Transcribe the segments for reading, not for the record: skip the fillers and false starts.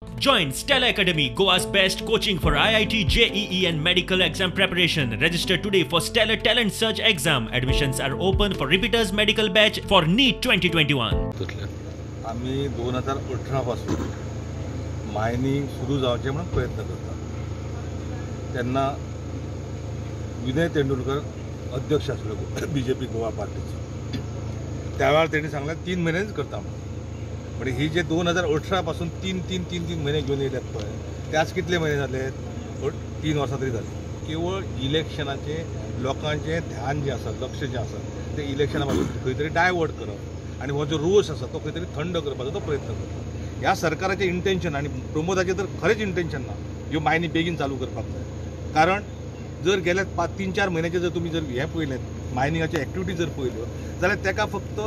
Join Stella Academy, Goa's best coaching for IIT, JEE and medical exam preparation. Register today for Stellar Talent Search exam. Admissions are open for repeaters medical batch for NEET 2021. आम्ही 2018 पासून mining सुरू जावचे म्हणून प्रयत्न करता. त्यांना विनय तेंडुलकर अध्यक्ष आसलो बीजेपी गोवा पार्टीचो. त्यावेळेर त्यांनी सांगलें 3 महिन्यांनीच करता म्हणून. म्हणजे ही जे 2018 पासून तीन महिने घेऊन येयल्यात पळय ते आज कितले महिने जाले? 3 वर्सां तरी जाली. केवळ इलेक्शनाचे लोकांचे ध्यान जे आसा, लक्ष जे आसा ते इलेक्शना पासून खंय तरी डायवर्ट करप आनी हो जो रोस आसा तो खंय तरी थंड करपाचो तो प्रयत्न करता. ह्या सरकाराचें इंटेन्शन आनी प्रमोदाचें तर खरेंच इंटेन्शन ना ह्यो मायनी बेगीन चालू करपाक जाय. कारण जर गेल्या 3-4 महिन्याचे जर तुम्ही जर हे पळयलें मायनिंगाच्यो एक्टिविटी जर पळयल्यो जाल्यार तेका फक्त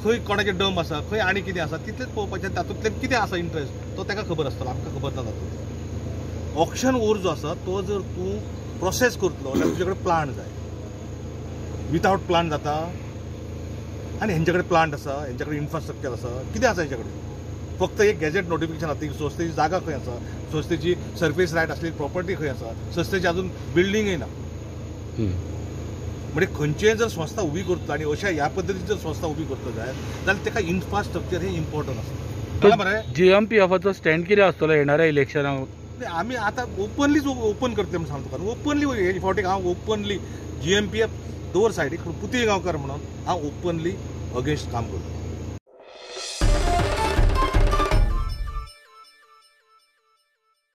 खंय कोणाचे डम आसा, खंय आनी कितें आसा तितलेंच पळोवपाचें. तातूंतल्यान कितें आसा इंट्रस्ट तो तेका खबर आसतलो, आमकां खबर ना तातूंत. ऑक्शन ओवर जो आसा तो जर तूं प्रोसेस करतलो जाल्यार तुजे कडेन प्लान जाय. विथआउट प्लान जाता. आनी हेंचे कडेन प्लांट आसा, हेंचे कडेन इन्फ्रास्ट्रक्चर आसा, कितें आसा हेंचे कडेन? फक्त एक गॅजेट नोटिफिकेशन आसा, संस्थेची जागा खंय आसा, संस्थेची सर्फेस रायट आसलेली प्रॉपर्टी खंय आसा, संस्थेची अजून बिल्डिंगय ना. म्हणजे खंयचेय जर संस्था उबी करतलो आनी अशा ह्या पद्दतीची जर संस्था उबी करतलो जाल्यार तेका इन्फ्रास्ट्रक्चर हे इम्पॉर्टंट आसता. मरे GMPFचो स्टँड कितें आसतलो येणाऱ्या इलेक्शनाक? आमी आतां ओपनलीच ओपन करतले म्हणून सांगता. ओपनली हे फावटी हांव ओपनली GMPF दवर सायडीक पुतळी गांवकार म्हणून हांव ओपनली अगेन्स्ट काम करता.